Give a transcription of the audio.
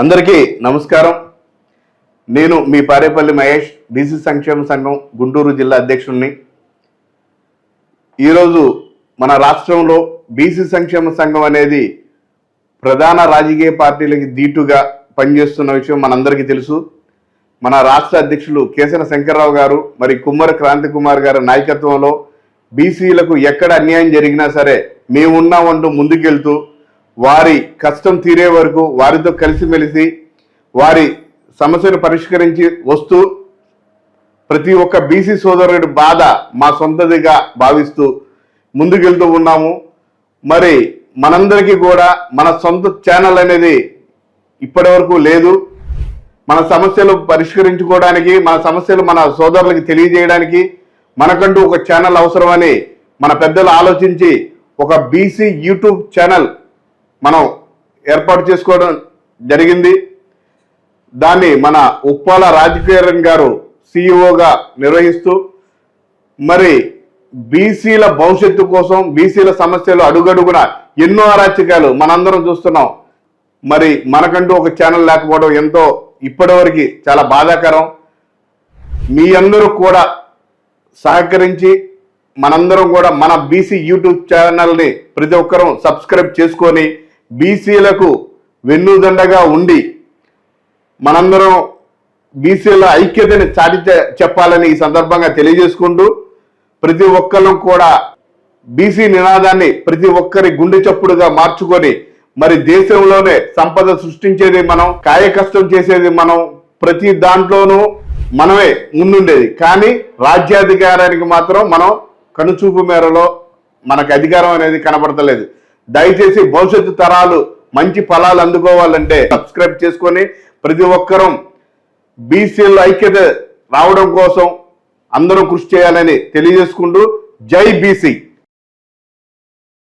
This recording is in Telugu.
అందరికీ నమస్కారం. నేను మీ పారేపల్లి మహేష్, బీసీ సంక్షేమ సంఘం గుంటూరు జిల్లా అధ్యక్షుడిని. ఈరోజు మన రాష్ట్రంలో బీసీ సంక్షేమ సంఘం అనేది ప్రధాన రాజకీయ పార్టీలకి దీటుగా పనిచేస్తున్న విషయం మనందరికీ తెలుసు. మన రాష్ట్ర అధ్యక్షులు కేసన శంకర్రావు గారు మరి కుమ్మర క్రాంతి కుమార్ గారి నాయకత్వంలో బీసీలకు ఎక్కడ అన్యాయం జరిగినా సరే మేమున్నామంటూ ముందుకెళ్తూ వారి కష్టం తీరే వరకు వారితో కలిసిమెలిసి వారి సమస్యను పరిష్కరించి వస్తూ ప్రతి ఒక్క బీసీ సోదరుడి బాధ మా సొంతదిగా భావిస్తూ ముందుకెళ్తూ ఉన్నాము. మరి మనందరికీ కూడా మన సొంత ఛానల్ అనేది ఇప్పటి వరకు లేదు. మన సమస్యలు పరిష్కరించుకోవడానికి, మన సమస్యలు మన సోదరులకి తెలియజేయడానికి మనకంటూ ఒక ఛానల్ అవసరమని మన పెద్దలు ఆలోచించి ఒక బీసీ యూట్యూబ్ ఛానల్ మనం ఏర్పాటు చేసుకోవడం జరిగింది. దాన్ని మన ఉప్పాల రాజకీయరణ్ గారు సిఇఓగా నిర్వహిస్తూ మరి బీసీల భవిష్యత్తు కోసం బీసీల సమస్యలు అడుగడుగున ఎన్నో అరాచకాలు మనందరం చూస్తున్నాం. మరి మనకంటూ ఒక ఛానల్ లేకపోవడం ఎంతో ఇప్పటివరకు చాలా బాధాకరం. మీ అందరూ కూడా సహకరించి మనందరం కూడా మన బీసీ యూట్యూబ్ ఛానల్ని ప్రతి ఒక్కరూ సబ్స్క్రైబ్ చేసుకొని బీసీలకు వెన్నుదండగా ఉండి మనందరం బీసీల ఐక్యతని చాటి చెప్పాలని ఈ సందర్భంగా తెలియజేసుకుంటూ ప్రతి ఒక్కరు కూడా బీసీ నినాదాన్ని ప్రతి ఒక్కరి గుండె చప్పుడుగా మార్చుకొని మరి దేశంలోనే సంపద సృష్టించేది మనం, కాయకష్టం చేసేది మనం, ప్రతి దాంట్లోనూ మనమే ముందుండేది. కానీ రాజ్యాధికారానికి మాత్రం మనం కనుచూపు మేరలో మనకు అధికారం అనేది కనబడతలేదు. దయచేసి భవిష్యత్తు తరాలు మంచి ఫలాలు అందుకోవాలంటే సబ్స్క్రైబ్ చేసుకొని ప్రతి ఒక్కరూ బీసీల ఐక్యత రావడం కోసం అందరూ కృషి చేయాలని తెలియజేసుకుంటూ జై బీసీ.